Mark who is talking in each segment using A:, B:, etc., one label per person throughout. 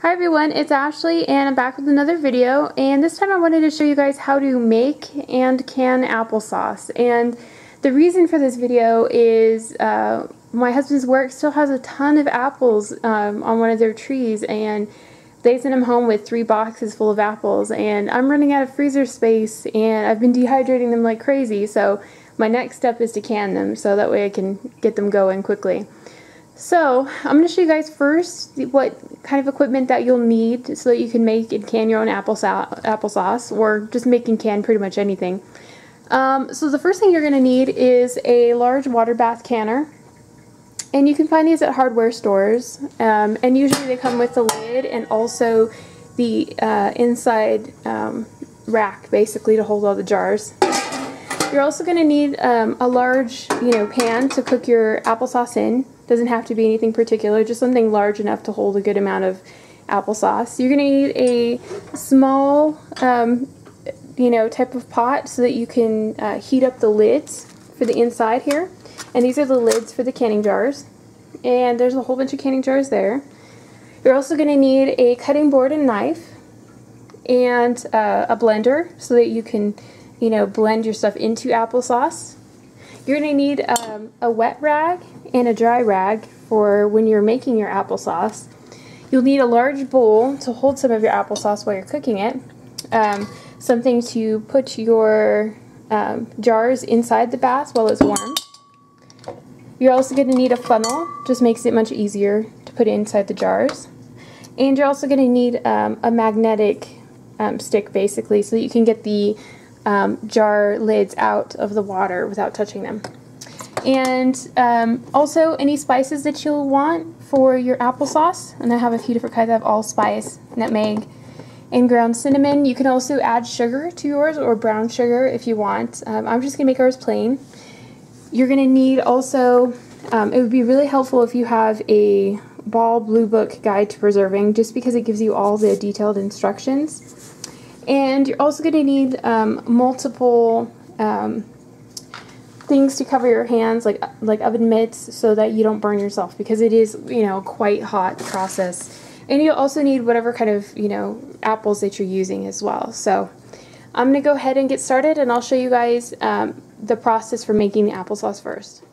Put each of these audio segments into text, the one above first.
A: Hi everyone, it's Ashley and I'm back with another video, and this time I wanted to show you guys how to make and can applesauce. And the reason for this video is my husband's work still has a ton of apples on one of their trees, and they sent him home with 3 boxes full of apples, and I'm running out of freezer space and I've been dehydrating them like crazy, so my next step is to can them so that way I can get them going quickly. So, I'm going to show you guys first what kind of equipment that you'll need so that you can make and can your own applesauce, or just make and can pretty much anything. So the first thing you're going to need is a large water bath canner, and you can find these at hardware stores, and usually they come with the lid and also the inside rack basically to hold all the jars. You're also going to need a large pan to cook your applesauce in. Doesn't have to be anything particular, just something large enough to hold a good amount of applesauce. You're going to need a small type of pot so that you can heat up the lids for the inside here. And these are the lids for the canning jars. And there's a whole bunch of canning jars there. You're also going to need a cutting board and knife and a blender so that you can blend your stuff into applesauce. You're going to need a wet rag and a dry rag for when you're making your applesauce. You'll need a large bowl to hold some of your applesauce while you're cooking it. Something to put your jars inside the bath while it's warm. You're also going to need a funnel, just makes it much easier to put it inside the jars. And you're also going to need a magnetic stick basically so that you can get the jar lids out of the water without touching them. And also any spices that you'll want for your applesauce, and I have a few different kinds. I have allspice, nutmeg, and ground cinnamon. You can also add sugar to yours, or brown sugar if you want. I'm just going to make ours plain. You're going to need also, it would be really helpful if you have a Ball Blue Book Guide to Preserving, just because it gives you all the detailed instructions. And you're also going to need multiple things to cover your hands, like oven mitts, so that you don't burn yourself, because it is quite hot process. And you'll also need whatever kind of apples that you're using as well. So I'm going to go ahead and get started, and I'll show you guys the process for making the applesauce first.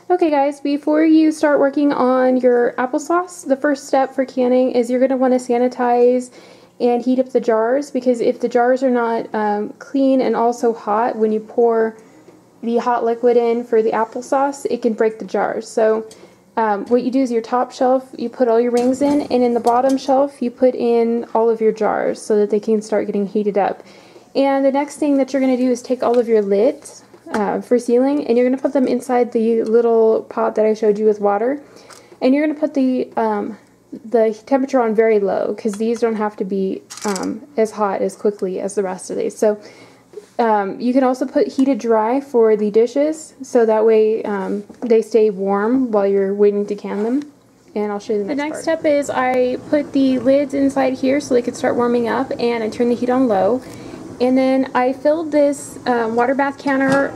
A: Okay guys, before you start working on your applesauce, the first step for canning is you're going to want to sanitize and heat up the jars, because if the jars are not clean and also hot, when you pour the hot liquid in for the applesauce, it can break the jars. So what you do is your top shelf, you put all your rings in, and in the bottom shelf you put in all of your jars so that they can start getting heated up. And the next thing that you're going to do is take all of your lids for sealing, and you're going to put them inside the little pot that I showed you with water, and you're going to put the temperature on very low, because these don't have to be as hot as quickly as the rest of these. So you can also put heated dry for the dishes, so that way they stay warm while you're waiting to can them. And I'll show you the next part. The next step is I put the lids inside here so they can start warming up, and I turn the heat on low. And then I filled this water bath canner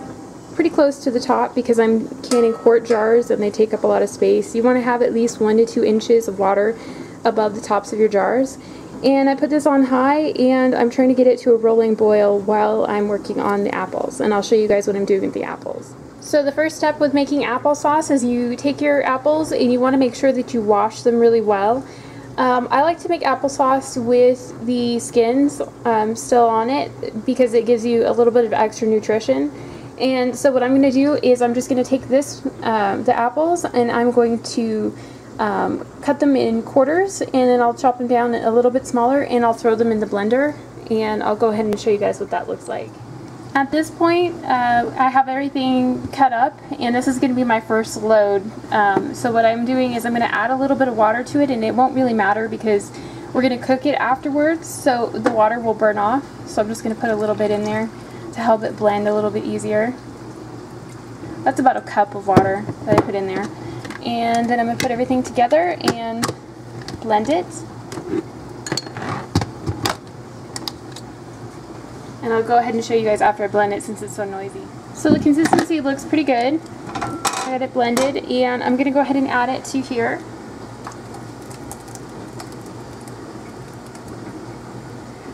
A: pretty close to the top, because I'm canning quart jars and they take up a lot of space. You want to have at least 1 to 2 inches of water above the tops of your jars. And I put this on high, and I'm trying to get it to a rolling boil while I'm working on the apples. And I'll show you guys what I'm doing with the apples. So the first step with making applesauce is you take your apples and you want to make sure that you wash them really well. I like to make applesauce with the skins still on it, because it gives you a little bit of extra nutrition. And so what I'm going to do is I'm just going to take the apples, and I'm going to cut them in quarters, and then I'll chop them down a little bit smaller, and I'll throw them in the blender, and I'll go ahead and show you guys what that looks like. At this point, I have everything cut up, and this is going to be my first load. So what I'm doing is I'm going to add a little bit of water to it, and it won't really matter because we're going to cook it afterwards, so the water will burn off. So I'm just going to put a little bit in there to help it blend a little bit easier. That's about a cup of water that I put in there. And then I'm going to put everything together and blend it. And I'll go ahead and show you guys after I blend it, since it's so noisy. So the consistency looks pretty good. I got it blended, and I'm going to go ahead and add it to here.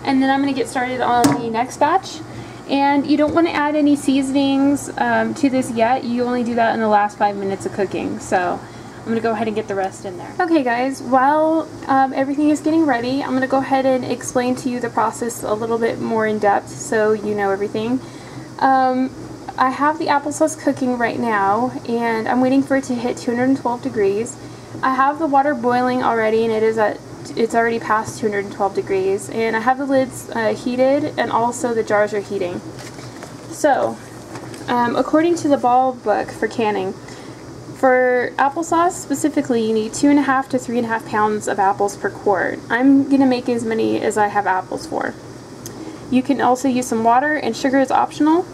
A: and then I'm going to get started on the next batch. And you don't want to add any seasonings to this yet. You only do that in the last 5 minutes of cooking. So I'm going to go ahead and get the rest in there. Okay guys, while everything is getting ready, I'm going to go ahead and explain to you the process a little bit more in depth so you know everything. I have the applesauce cooking right now, and I'm waiting for it to hit 212 degrees. I have the water boiling already, and it's already past 212 degrees, and I have the lids heated, and also the jars are heating. So, according to the Ball book for canning, for applesauce specifically, you need 2.5 to 3.5 pounds of apples per quart. I'm going to make as many as I have apples for. You can also use some water, and sugar is optional.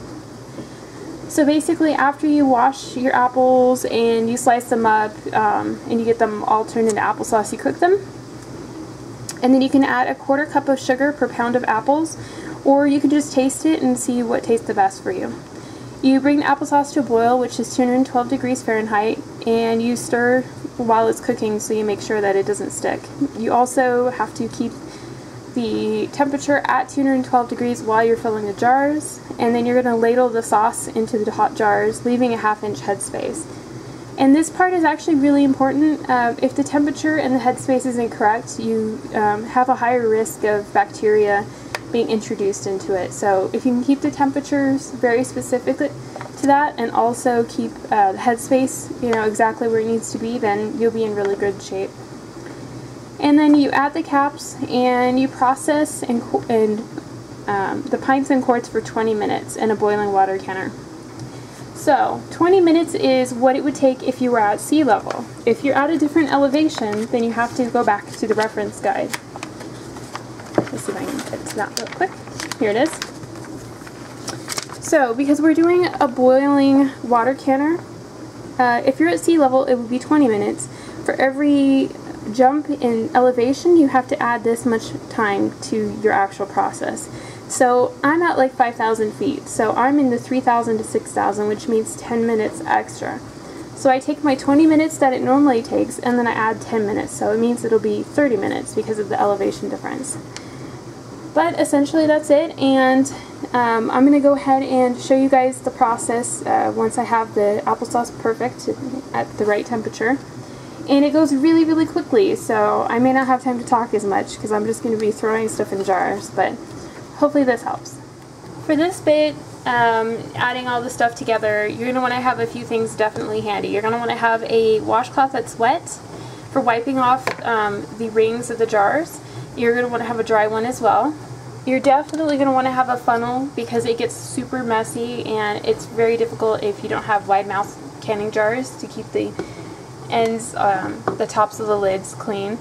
A: So basically, after you wash your apples and you slice them up and you get them all turned into applesauce, you cook them. And then you can add 1/4 cup of sugar per pound of apples, or you can just taste it and see what tastes the best for you. You bring the applesauce to a boil, which is 212 degrees Fahrenheit, and you stir while it's cooking so you make sure that it doesn't stick. You also have to keep the temperature at 212 degrees while you're filling the jars, and then you're going to ladle the sauce into the hot jars, leaving a 1/2 inch headspace. And this part is actually really important. If the temperature and the headspace isn't correct, you have a higher risk of bacteria being introduced into it. So if you can keep the temperatures very specific to that, and also keep the headspace, exactly where it needs to be, then you'll be in really good shape. And then you add the caps and you process the pints and quarts for 20 minutes in a boiling water canner. So 20 minutes is what it would take if you were at sea level. If you're at a different elevation, then you have to go back to the reference guide. Let's see if I can get to that real quick. Here it is. So because we're doing a boiling water canner, if you're at sea level, it would be 20 minutes. For every jump in elevation, you have to add this much time to your actual process. So I'm at like 5,000 feet, so I'm in the 3,000 to 6,000, which means 10 minutes extra. So I take my 20 minutes that it normally takes, and then I add 10 minutes, so it means it'll be 30 minutes because of the elevation difference. But essentially that's it, and I'm going to go ahead and show you guys the process once I have the applesauce perfect at the right temperature. And it goes really, really quickly, so I may not have time to talk as much because I'm just going to be throwing stuff in jars, but hopefully this helps. For this bit, adding all the stuff together, you're going to want to have a few things definitely handy. You're going to want to have a washcloth that's wet for wiping off the rings of the jars. You're going to want to have a dry one as well. You're definitely going to want to have a funnel because it gets super messy and it's very difficult if you don't have wide mouth canning jars to keep the ends, the tops of the lids clean.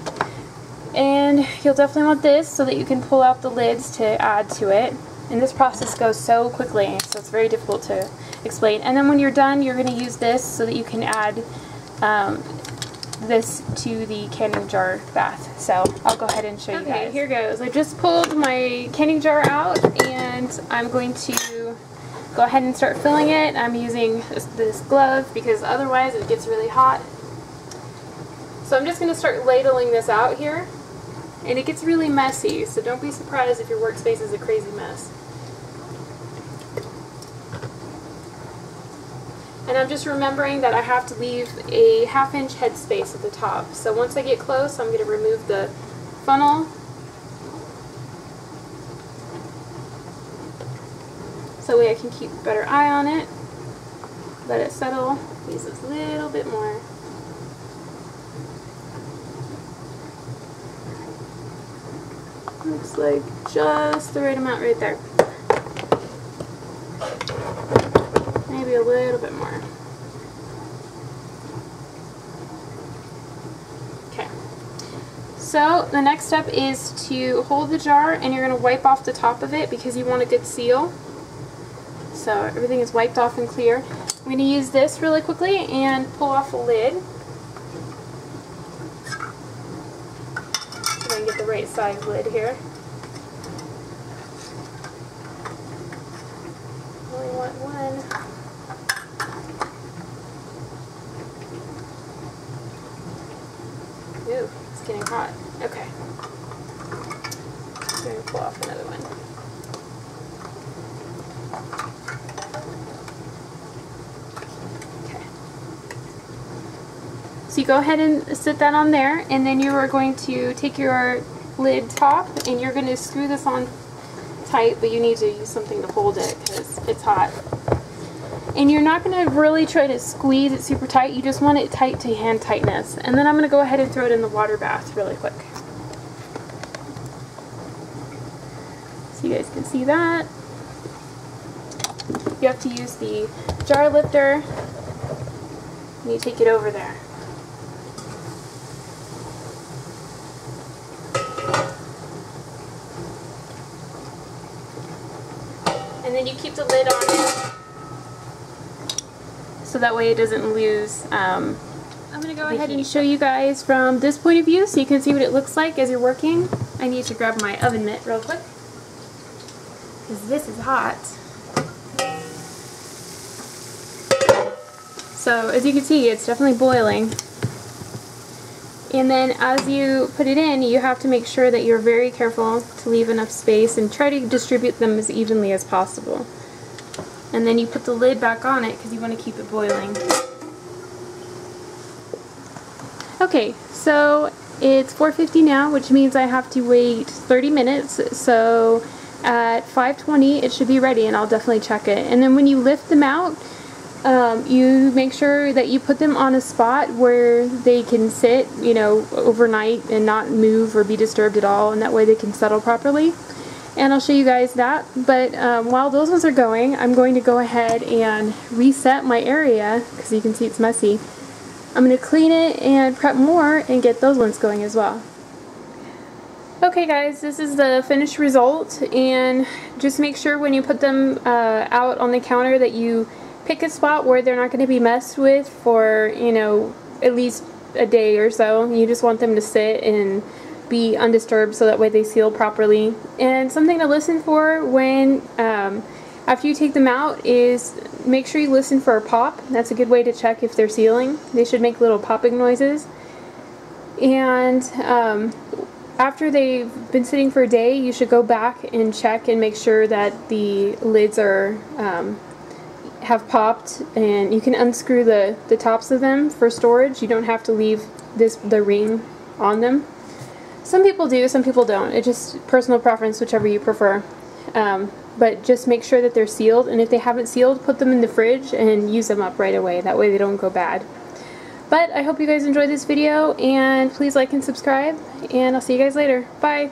A: And you'll definitely want this so that you can pull out the lids to add to it. And this process goes so quickly, so it's very difficult to explain. And then when you're done, you're going to use this so that you can add this to the canning jar bath. So I'll go ahead and show you guys. Okay, here goes. I just pulled my canning jar out, and I'm going to go ahead and start filling it. I'm using this glove because otherwise it gets really hot. So I'm just going to start ladling this out here, and it gets really messy, so don't be surprised if your workspace is a crazy mess. And I'm just remembering that I have to leave a 1/2 inch headspace at the top. So once I get close, I'm going to remove the funnel. So that way I can keep a better eye on it. Let it settle. Use this a little bit more. Looks like just the right amount right there. Maybe a little bit more. Okay. So the next step is to hold the jar, and you're going to wipe off the top of it because you want a good seal. So everything is wiped off and clear. I'm going to use this really quickly and pull off the lid. So I can get the right size lid here. Only want one. Ooh, it's getting hot. Okay. Going to pull off another one. Okay. So you go ahead and sit that on there, and then you are going to take your lid top and you're going to screw this on tight, but you need to use something to hold it because it's hot. And you're not going to really try to squeeze it super tight, you just want it tight to hand tightness. And then I'm going to go ahead and throw it in the water bath really quick. So you guys can see that. You have to use the jar lifter and you take it over there. And then you keep the lid on it so that way it doesn't lose. I'm going to go ahead and show you guys from this point of view so you can see what it looks like as you're working. I need to grab my oven mitt real quick because this is hot. So as you can see, it's definitely boiling. And then as you put it in, you have to make sure that you're very careful to leave enough space and try to distribute them as evenly as possible. And then you put the lid back on it because you want to keep it boiling. Okay, so it's 4:50 now, which means I have to wait 30 minutes. So at 5:20 it should be ready, and I'll definitely check it. And then when you lift them out, you make sure that you put them on a spot where they can sit, you know, overnight and not move or be disturbed at all, and that way they can settle properly. And I'll show you guys that. But while those ones are going, I'm going to go ahead and reset my area because you can see it's messy. I'm going to clean it and prep more and get those ones going as well. Okay guys, this is the finished result, and just make sure when you put them out on the counter that you pick a spot where they're not going to be messed with for, you know, at least a day or so. You just want them to sit and be undisturbed so that way they seal properly. And something to listen for when after you take them out is make sure you listen for a pop. That's a good way to check if they're sealing. They should make little popping noises. And after they've been sitting for a day, you should go back and check and make sure that the lids are have popped, and you can unscrew the tops of them for storage. You don't have to leave the ring on them. Some people do, some people don't. It's just personal preference, whichever you prefer. But just make sure that they're sealed, and if they haven't sealed, put them in the fridge and use them up right away. That way they don't go bad. But I hope you guys enjoyed this video, and please like and subscribe, and I'll see you guys later. Bye!